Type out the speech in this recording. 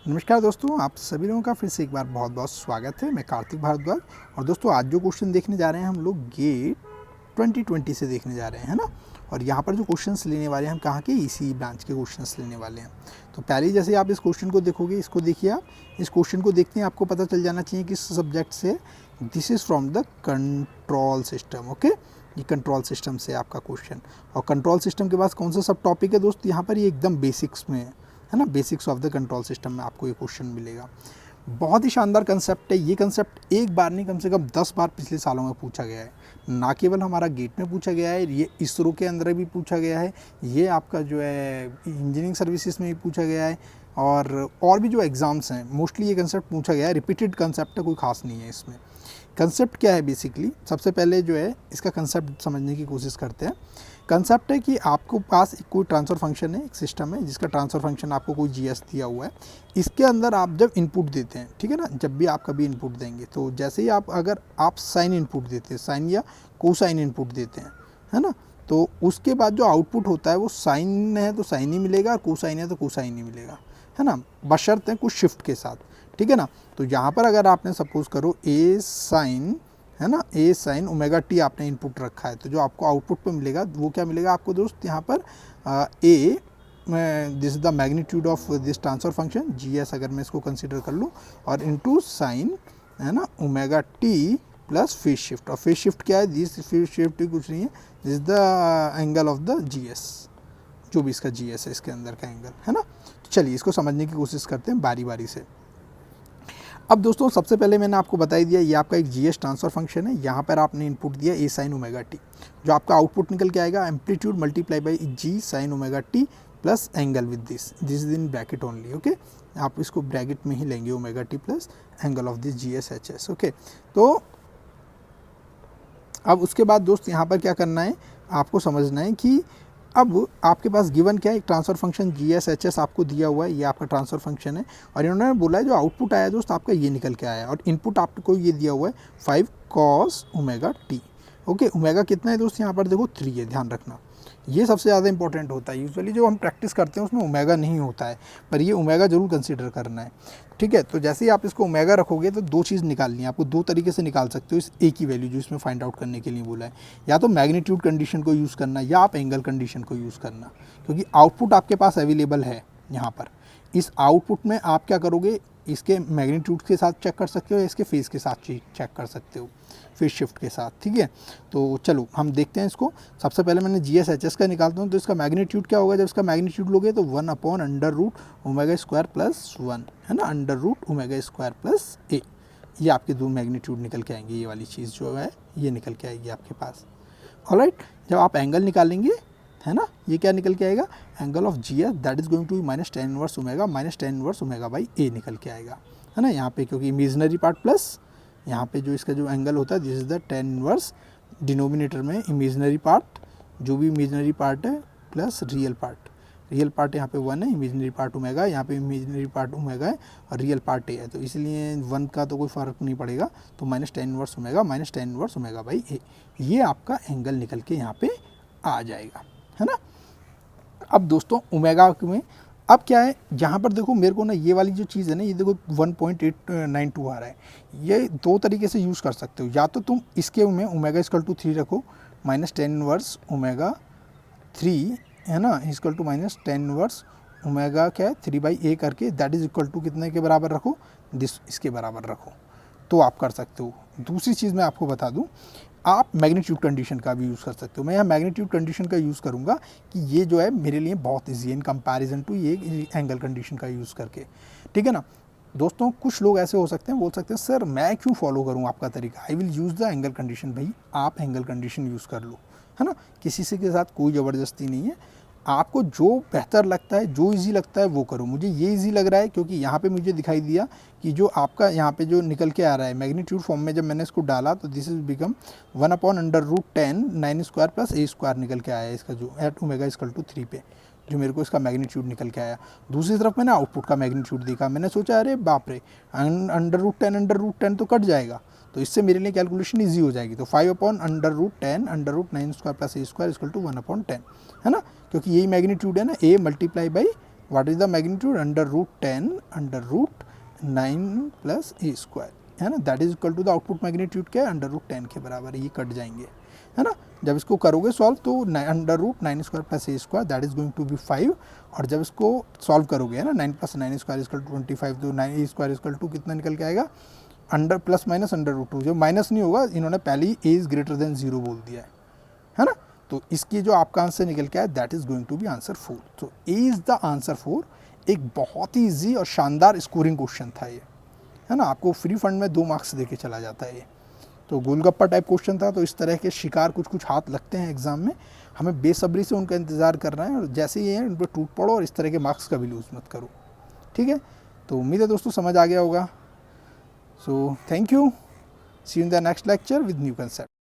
नमस्कार दोस्तों, आप सभी लोगों का फिर से एक बार बहुत बहुत स्वागत है। मैं कार्तिक भारद्वाज। और दोस्तों आज जो क्वेश्चन देखने जा रहे हैं हम लोग गेट 2020 से देखने जा रहे हैं, है ना। और यहाँ पर जो क्वेश्चंस लेने वाले हैं हम कहाँ के, इसी ब्रांच के क्वेश्चंस लेने वाले हैं। तो पहले जैसे आप इस क्वेश्चन को देखोगे, इसको देखिए आप इस क्वेश्चन को देखते हैं, आपको पता चल जाना चाहिए किस सब्जेक्ट से। This is from the control system. Okay, ये कंट्रोल सिस्टम से आपका क्वेश्चन। और कंट्रोल सिस्टम के पास कौन सा सब टॉपिक है दोस्त, यहाँ पर ये एकदम बेसिक्स में है ना। Basics of the control system में आपको ये क्वेश्चन मिलेगा। बहुत ही शानदार कंसेप्ट है। ये कंसेप्ट एक बार नहीं, कम से कम 10 बार पिछले सालों में पूछा गया है। ना केवल हमारा गेट में पूछा गया है, ये इसरो के अंदर भी पूछा गया है, ये आपका जो है इंजीनियरिंग सर्विसेज में भी पूछा गया है, और भी जो एग्ज़ाम्स हैं मोस्टली ये कंसेप्ट पूछा गया है। रिपीटेड कंसेप्ट है, कोई खास नहीं है इसमें। कंसेप्ट क्या है बेसिकली, सबसे पहले जो है इसका कंसेप्ट समझने की कोशिश करते हैं। कंसेप्ट है कि आपको पास कोई ट्रांसफ़र फंक्शन है, एक सिस्टम है जिसका ट्रांसफ़र फंक्शन आपको कोई जीएस दिया हुआ है। इसके अंदर आप जब इनपुट देते हैं, ठीक है ना, जब भी आप कभी इनपुट देंगे तो जैसे ही अगर आप साइन इनपुट देते हैं, साइन या कोसाइन इनपुट देते हैं, है ना, तो उसके बाद जो आउटपुट होता है वो साइन है तो साइन ही मिलेगा, और कोसाइन है तो कोसाइन ही मिलेगा, है ना, बशर्ते कुछ शिफ्ट के साथ, ठीक है ना। तो यहाँ पर अगर आपने सपोज करो ए साइन, है ना, ए साइन ओमेगा टी आपने इनपुट रखा है, तो जो आपको आउटपुट पे मिलेगा वो क्या मिलेगा आपको दोस्त, यहाँ पर a this is the magnitude of this transfer function G S, अगर मैं इसको कंसिडर कर लूँ, और इनटू साइन, है ना, omega T plus phase shift. और फेज शिफ्ट क्या है, दिस फेज शिफ्ट कुछ नहीं है, this is the angle of the G S, जो भी इसका जी एस है इसके अंदर का एंगल, है ना। तो चलिए इसको समझने की कोशिश करते हैं बारी बारी से। अब दोस्तों सबसे पहले मैंने आपको बता ही दिया, ये आपका एक जीएस ट्रांसफर फंक्शन है। यहाँ पर आपने इनपुट दिया ए साइन ओमेगा टी, जो आपका आउटपुट निकल के आएगा amplitude multiply by G sine omega T plus angle with this is in bracket only. Okay, आप इसको ब्रैकेट में ही लेंगे, omega T plus angle of this G S H S. Okay, तो अब उसके बाद दोस्त यहाँ पर क्या करना है, आपको समझना है कि अब आपके पास गिवन क्या है, एक transfer function G S H S आपको दिया हुआ है, ये आपका ट्रांसफ़र फंक्शन है। और इन्होंने बोला है जो आउटपुट आया दोस्त आपका ये निकल के आया है, और इनपुट आपको ये दिया हुआ है 5 cos omega T. Okay, omega कितना है दोस्त, यहाँ पर देखो 3 है, ध्यान रखना ये सबसे ज़्यादा इंपॉर्टेंट होता है। यूजुअली जो हम प्रैक्टिस करते हैं उसमें ओमेगा नहीं होता है, पर ये ओमेगा जरूर कंसीडर करना है, ठीक है। तो जैसे ही आप इसको ओमेगा रखोगे तो दो चीज़ निकालनी है आपको, दो तरीके से निकाल सकते हो इस ए की वैल्यू जो इसमें फाइंड आउट करने के लिए बोला है। या तो मैग्नीट्यूड कंडीशन को यूज़ करना, या आप एंगल कंडीशन को यूज़ करना, क्योंकि आउटपुट आपके पास अवेलेबल है यहाँ पर। इस आउटपुट में आप क्या करोगे, इसके मैग्नीट्यूड के साथ चेक कर सकते हो, इसके फेस के साथ चेक कर सकते हो, फेस शिफ्ट के साथ, ठीक है। तो चलो हम देखते हैं इसको। सबसे पहले मैंने जी एस एच एस का निकालता हूँ, तो इसका मैग्नीट्यूड क्या होगा, जब इसका मैग्नीट्यूड लोगे तो 1/√ओमेगा² + 1, है ना, √ओमेगा² + a। ये आपके दो मैग्नीट्यूड निकल के आएंगे, ये वाली चीज़ जो है ये निकल के आएगी आपके पास। ऑलराइट, जब आप एंगल निकालेंगे, है ना, ये क्या निकल के आएगा, angle of G S that is going to be -tan−1 omega -tan−1 omega by a निकल के आएगा, है ना। यहाँ पे क्योंकि इमेजनरी पार्ट प्लस यहाँ पे जो इसका जो एंगल होता है this is the tan−1, denominator में इमेजनरी पार्ट, जो भी इमेजनरी पार्ट है प्लस रियल पार्ट यहाँ पे 1 है, इमेजनरी पार्ट ओमेगा, यहाँ पे इमेजनरी पार्ट ओमेगा है और रियल पार्ट ए है, तो इसलिए 1 का तो कोई फ़र्क नहीं पड़ेगा, तो -tan−1 omega -tan−1 omega by ए, ये आपका एंगल निकल के यहाँ पे आ जाएगा, है ना। अब दोस्तों ओमेगा में अब क्या है, जहाँ पर देखो मेरे को ना ये वाली जो चीज़ है ना, ये देखो 1.892 आ रहा है। ये दो तरीके से यूज़ कर सकते हो, या तो तुम इसके में ओमेगा = 3 रखो, -tan−1 ओमेगा 3, है ना, = -tan−1 ओमेगा क्या है 3/a करके, दैट इज इक्वल टू कितने के बराबर रखो, इसके बराबर रखो, तो आप कर सकते हो। दूसरी चीज़ मैं आपको बता दूं, आप मैग्नीट्यूड कंडीशन का भी यूज़ कर सकते हो। मैं यहाँ मैग्नीट्यूड कंडीशन का यूज़ करूँगा कि ये जो है मेरे लिए बहुत ईजी है इन कंपैरिजन टू ये एंगल कंडीशन का यूज़ करके, ठीक है ना। दोस्तों कुछ लोग ऐसे हो सकते हैं, बोल सकते हैं सर मैं क्यों फॉलो करूँ आपका तरीका, I will use the angle condition. भाई आप एंगल कंडीशन यूज़ कर लो, है ना, किसी से के साथ कोई ज़बरदस्ती नहीं है, आपको जो बेहतर लगता है, जो इजी लगता है वो करो। मुझे ये इजी लग रहा है क्योंकि यहाँ पे मुझे दिखाई दिया कि जो आपका यहाँ पे जो निकल के आ रहा है मैग्नीट्यूड फॉर्म में, जब मैंने इसको डाला तो दिस इज बिकम 1/√10 9² + a² निकल के आया इसका, जो एट ओमेगा = 3 पे जो मेरे को इसका मैग्नीट्यूड निकल के आया। दूसरी तरफ मैंने आउटपुट का मैग्नीट्यूड देखा, मैंने सोचा अरे बाप रे, √10 तो कट जाएगा, तो इससे मेरे लिए कैलकुलेशन ईजी हो जाएगी। तो 5/√10 √9² + a² = 1/10, है ना, क्योंकि यही मैग्नीट्यूड है ना, a × what is the magnitude, √10 plus A square, है ना, that is equal to the output magnitude क्या है, √10 के बराबर, ये कट जाएंगे, है ना। जब इसको करोगे सॉल्व तो √9² plus A square that is going to be 5, और जब इसको सॉल्व करोगे, है ना, 9 + 9² इक्वल टू 25, तो 9a² इक्वल टू कितना निकल के आएगा, अंडर प्लस माइनस √2, जो माइनस नहीं होगा, इन्होंने पहले ही a इज ग्रेटर देन 0 बोल दिया है ना। तो इसकी जो आपका आंसर निकल के आया that is going to be answer 4। तो ए इज द आंसर 4। एक बहुत ही ईजी और शानदार स्कोरिंग क्वेश्चन था ये, है ना, आपको फ्री फंड में 2 मार्क्स देके चला जाता है ये। तो गोलगप्पा टाइप क्वेश्चन था, तो इस तरह के शिकार कुछ कुछ हाथ लगते हैं एग्जाम में, हमें बेसब्री से उनका इंतज़ार करना है, और जैसे ही है उन पर टूट पड़ो और इस तरह के मार्क्स कभी लूज़ मत करो, ठीक है। तो उम्मीद है दोस्तों समझ आ गया होगा। So thank you, see you in the next lecture with new concept.